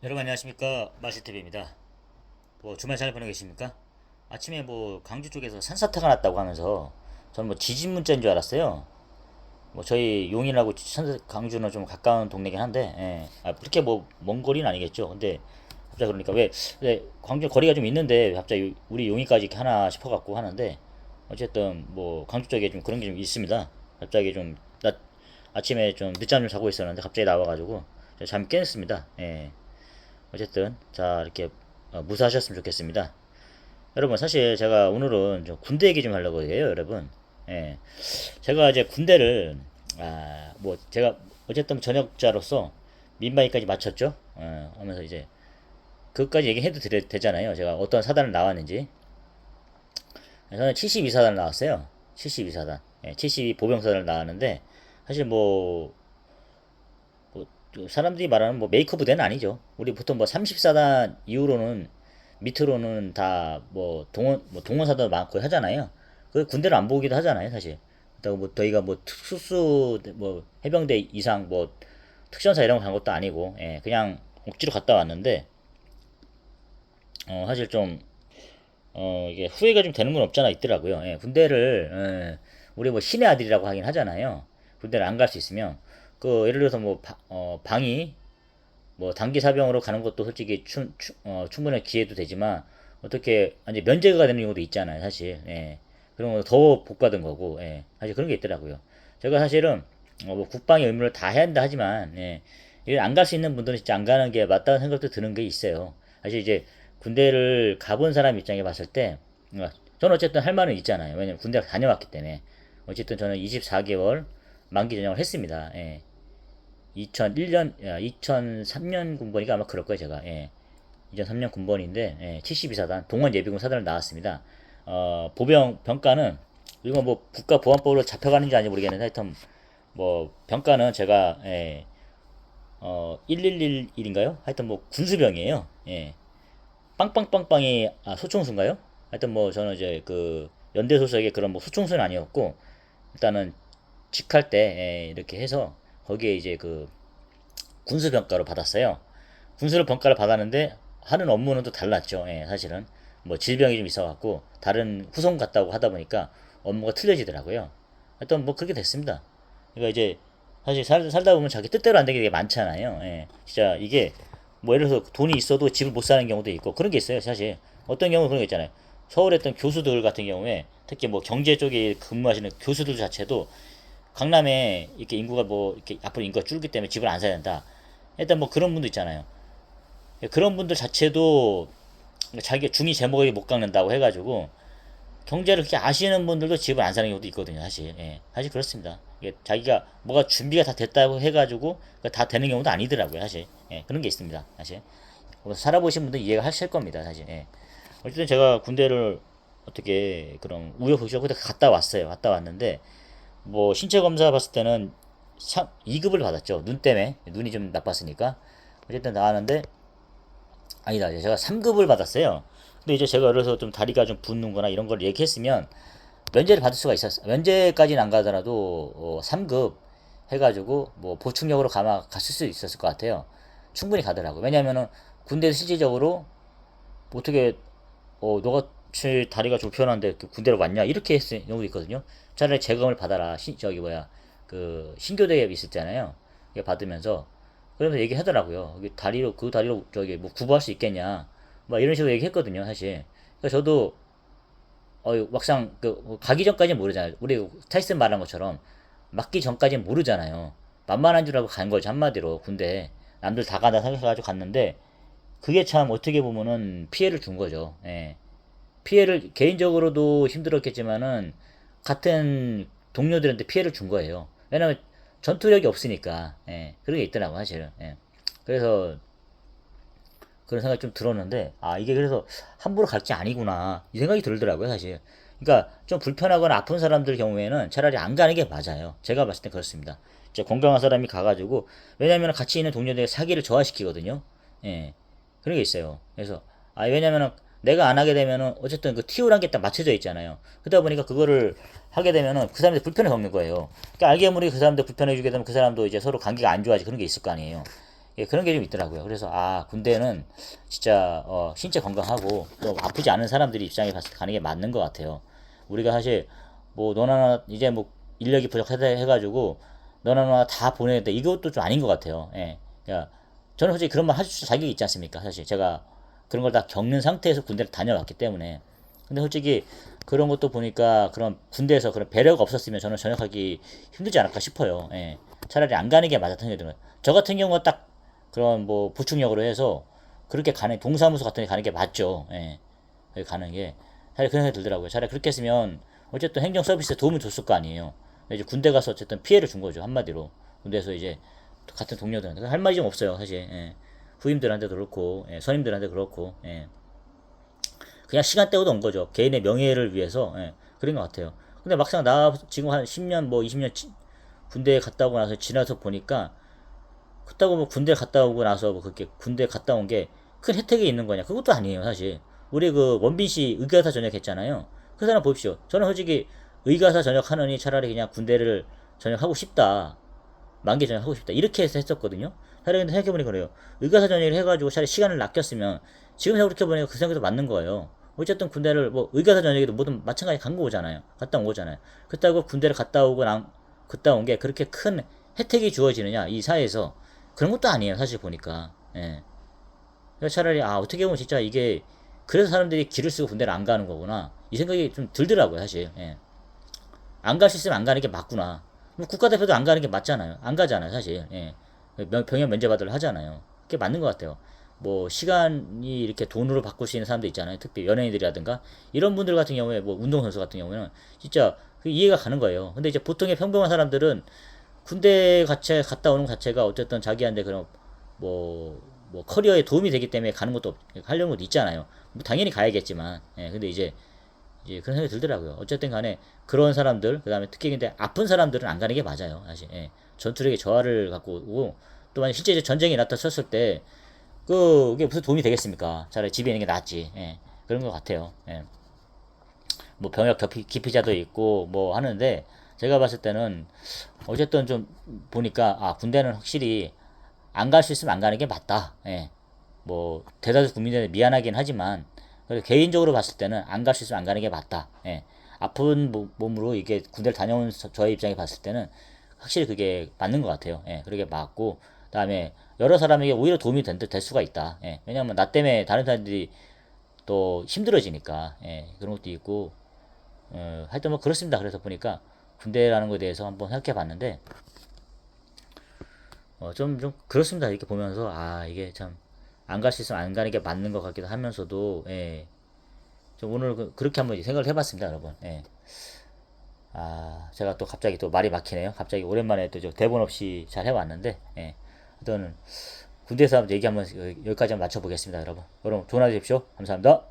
여러분 안녕하십니까, 마시TV입니다. 주말 잘 보내고 계십니까? 아침에 광주 쪽에서 산사태가 났다고 하면서 저는 지진 문자인 줄 알았어요. 저희 용인하고 광주는 좀 가까운 동네긴 한데, 그렇게 먼 거리는 아니겠죠. 근데 갑자기 그러니까 왜 광주 거리가 좀 있는데 왜 갑자기 우리 용인까지 이렇게 하나 싶어갖고 하는데, 어쨌든 광주 쪽에 좀 그런 게 좀 있습니다. 갑자기 아침에 좀 늦잠 좀 자고 있었는데 갑자기 나와가지고 잠 깼습니다. 예. 어쨌든 자 이렇게 무사하셨으면 좋겠습니다. 여러분, 사실 제가 오늘은 좀 군대 얘기 좀 하려고 해요, 여러분. 예, 제가 이제 군대를 제가 어쨌든 전역자로서 민방위까지 마쳤죠. 하면서 이제 그것까지 얘기해도 되잖아요. 제가 어떤 사단을 나왔는지. 저는 72사단 나왔어요. 72사단. 72 보병사단을 나왔는데 사실 사람들이 말하는 메이커 부대는 아니죠. 우리 보통 34단 이후로는 밑으로는 다 동원사도 많고 하잖아요. 그 군대를 안 보기도 하잖아요, 사실. 그렇다고 저희가 특수 해병대 이상 특전사 이런 거 간 것도 아니고, 그냥 억지로 갔다 왔는데 사실 좀 이게 후회가 좀 되는 건 없잖아 있더라고요. 우리 신의 아들이라고 하긴 하잖아요. 군대를 안 갈 수 있으면 예를 들어서 방위 단기 사병으로 가는 것도 솔직히 충분히 기회도 되지만 어떻게 이제 면제가 되는 경우도 있잖아요, 사실. 그런 거 더 복 받은 거고, 사실 그런 게 있더라고요. 제가 사실은 국방의 의무를 다 해야 한다 하지만, 이걸 안 갈 수 있는 분들은 진짜 안 가는 게 맞다는 생각도 드는 게 있어요. 사실 이제 군대를 가본 사람 입장에 봤을 때, 저는 어쨌든 할 말은 있잖아요. 왜냐면 군대를 다녀왔기 때문에. 어쨌든 저는 24개월 만기 전역을 했습니다. 2001년, 2003년 군번이가 아마 그럴 거예요, 제가. 2003년 군번인데, 72사단, 동원 예비군 사단을 나왔습니다. 보병, 병가는, 이거 국가보안법으로 잡혀가는지 아닌지 모르겠는데, 하여튼, 병가는 제가, 1111인가요? 하여튼 군수병이에요. 빵빵빵빵이, 소총수인가요? 하여튼 저는 이제 연대 소속의 그런 소총수는 아니었고, 일단은, 직할 때, 이렇게 해서, 거기에 이제 군수 병가로 받았어요. 군수를 병가를 받았는데 하는 업무는 또 달랐죠. 사실은 질병이 좀 있어갖고 다른 후송 갔다고 하다 보니까 업무가 틀려지더라고요. 하여튼 그렇게 됐습니다. 그러니까 이제 사실 살다 보면 자기 뜻대로 안 되게 되게 많잖아요. 진짜 이게 예를 들어서 돈이 있어도 집을 못 사는 경우도 있고 그런 게 있어요. 사실 어떤 경우 그런 게 있잖아요. 서울에 있던 교수들 같은 경우에 특히 경제 쪽에 근무하시는 교수들 자체도 강남에 이렇게 인구가 이렇게 앞으로 인구가 줄기 때문에 집을 안 사야 된다. 일단 그런 분도 있잖아요. 그런 분들 자체도 자기가 중이 제목에 못 깎는다고 해가지고 경제를 그렇게 아시는 분들도 집을 안 사는 경우도 있거든요. 사실. 사실 그렇습니다. 이게 자기가 뭐가 준비가 다 됐다고 해가지고 다 되는 경우도 아니더라고요. 사실. 그런 게 있습니다. 사실. 살아보신 분들 이해가 하실 겁니다. 사실. 어쨌든 제가 군대를 어떻게 그런 우여곡절 갔다 왔어요. 갔다 왔는데 신체 검사 봤을 때는 2급을 받았죠. 눈 때문에 눈이 좀 나빴으니까 어쨌든 나왔는데 아니다. 제가 3급을 받았어요. 근데 이제 제가 그래서 좀 다리가 좀 붓는 거나 이런 걸 얘기했으면 면제를 받을 수가 있었어요. 면제까지는 안 가더라도 3급 해가지고 보충력으로 갔을 수 있었을 것 같아요. 충분히 가더라고요. 왜냐면은 군대 실질적으로 어떻게 너같이 다리가 좀 불편한데 군대를 왔냐 이렇게 했을 경우도 있거든요. 차라리 재검을 받아라. 신교대에 있었잖아요. 이게 받으면서 그러면서 얘기하더라고요. 그 다리로 구부할 수 있겠냐. 막 이런 식으로 얘기했거든요, 사실. 그러니까 저도 막상 가기 전까지는 모르잖아요. 우리 타이슨 말한 것처럼 맞기 전까지는 모르잖아요. 만만한 줄 알고 간 거죠, 한마디로 군대. 남들 다 간다 생각해가지고 갔는데 그게 참 어떻게 보면은 피해를 준 거죠. 피해를 개인적으로도 힘들었겠지만은 같은 동료들한테 피해를 준 거예요. 왜냐면 전투력이 없으니까. 그런 게 있더라고 사실은. 그래서 그런 생각이 좀 들었는데 이게 그래서 함부로 갈 게 아니구나 이 생각이 들더라고요 사실. 그러니까 좀 불편하거나 아픈 사람들 경우에는 차라리 안 가는 게 맞아요. 제가 봤을 때 그렇습니다. 진짜 건강한 사람이 가가지고 왜냐면 같이 있는 동료들의 사기를 저하시키거든요. 예, 그런 게 있어요. 그래서 왜냐면은 내가 안 하게 되면은 어쨌든 티오란 게 딱 맞춰져 있잖아요. 그러다 보니까 그거를 하게 되면은 그 사람들 불편을 겪는 거예요. 그러니까 알게 모르게 그 사람들 불편해 주게 되면 그 사람도 이제 서로 관계가 안 좋아지 그런 게 있을 거 아니에요. 예, 그런 게 좀 있더라고요. 그래서 아 군대는 진짜 신체 건강하고 또 아프지 않은 사람들이 입장에 봤을 때 가는 게 맞는 것 같아요. 우리가 사실 뭐 너나 이제 뭐 인력이 부족하다 해가지고 너나 너나 다 보내야 돼 이것도 좀 아닌 것 같아요. 예, 그러니까 저는 솔직히 그런 말 할 수 자격이 있지 않습니까? 사실 제가 그런 걸 다 겪는 상태에서 군대를 다녀왔기 때문에. 근데 솔직히 그런 것도 보니까 그런 군대에서 그런 배려가 없었으면 저는 전역하기 힘들지 않을까 싶어요. 예. 차라리 안 가는 게 맞았던 게 들어요. 저 같은 경우가 딱 그런 뭐 보충역으로 해서 그렇게 가는 동사무소 같은 데 가는 게 맞죠. 예. 거기 가는 게 차라리 그런 생각이 들더라고요. 차라리 그렇게 했으면 어쨌든 행정 서비스에 도움을 줬을 거 아니에요. 근데 이제 군대 가서 어쨌든 피해를 준 거죠. 한마디로. 군대에서 이제 같은 동료들한테 할 말이 좀 없어요. 사실. 예. 후임들한테도 그렇고 예. 선임들한테 그렇고 예. 그냥 시간 때우도 온 거죠. 개인의 명예를 위해서 예. 그런 것 같아요. 근데 막상 나 지금 한 10년 뭐 20년 군대에 갔다 오고 나서 지나서 보니까 그렇다고 뭐 군대 갔다 오고 나서 뭐 그렇게 군대 갔다 온 게 큰 혜택이 있는 거냐? 그것도 아니에요, 사실. 우리 그 원빈 씨 의가사 전역했잖아요. 그 사람 보십시오. 저는 솔직히 의가사 전역하느니 차라리 그냥 군대를 전역하고 싶다. 만기 전역하고 싶다. 이렇게 해서 했었거든요. 차라리 근데 생각해보니까 그래요. 의가사 전역을 해가지고 차라리 시간을 낚였으면 지금 생각해보니까 그 생각도 맞는 거예요. 어쨌든 군대를 뭐 의가사 전역에도 뭐든 마찬가지 간 거잖아요. 갔다 온 거잖아요. 그렇다고 군대를 갔다 온 게 그렇게 큰 혜택이 주어지느냐 이 사회에서 그런 것도 아니에요. 사실 보니까. 예. 그러니까 차라리 아 어떻게 보면 진짜 이게 그래서 사람들이 길을 쓰고 군대를 안 가는 거구나 이 생각이 좀 들더라고요. 사실. 예. 안 갈 수 있으면 안 가는 게 맞구나. 뭐 국가대표도 안 가는 게 맞잖아요. 안 가잖아요, 사실. 예. 병역 면제받으려 하잖아요. 그게 맞는 것 같아요. 뭐 시간이 이렇게 돈으로 바꿀 수 있는 사람들 있잖아요. 특히 연예인들이라든가 이런 분들 같은 경우에 뭐 운동선수 같은 경우에는 진짜 그 이해가 가는 거예요. 근데 이제 보통의 평범한 사람들은 군대 같이 갔다 오는 것 자체가 어쨌든 자기한테 그런 뭐 커리어에 도움이 되기 때문에 가는 것도 하려는 것도 있잖아요. 뭐 당연히 가야겠지만, 예, 근데 이제 그런 생각이 들더라고요. 어쨌든 간에 그런 사람들, 그 다음에 특히 근데 아픈 사람들은 안 가는 게 맞아요. 사실. 예. 전투력의 저하를 갖고 오고, 또 만약 실제 전쟁이 나타났을 때, 그게 무슨 도움이 되겠습니까? 차라리 집에 있는 게 낫지. 예. 그런 것 같아요. 예. 뭐 병역 기피자도 있고, 뭐 하는데, 제가 봤을 때는, 어쨌든 좀 보니까, 아, 군대는 확실히 안 갈 수 있으면 안 가는 게 맞다. 예. 뭐, 대다수 국민들한테 미안하긴 하지만, 그래서 개인적으로 봤을 때는 안 갈 수 있으면 안 가는 게 맞다. 예. 아픈 몸으로 이게 군대를 다녀온 저의 입장에 봤을 때는 확실히 그게 맞는 것 같아요. 예. 그게 맞고, 그다음에 여러 사람에게 오히려 도움이 될 수가 있다. 예. 왜냐면 나 때문에 다른 사람들이 또 힘들어지니까. 예. 그런 것도 있고, 하여튼 뭐 그렇습니다. 그래서 보니까 군대라는 것에 대해서 한번 생각해 봤는데, 좀 그렇습니다. 이렇게 보면서, 아, 이게 참, 안 갈 수 있으면 안 가는 게 맞는 것 같기도 하면서도, 예. 좀 오늘 그렇게 한번 생각을 해봤습니다, 여러분. 예. 아, 제가 또 갑자기 또 말이 막히네요. 갑자기 오랜만에 또 대본 없이 잘 해왔는데, 예. 일단은 군대에서 한번 얘기 한번 여기까지 한번 맞춰보겠습니다, 여러분. 여러분, 좋은 하루 되십시오. 감사합니다.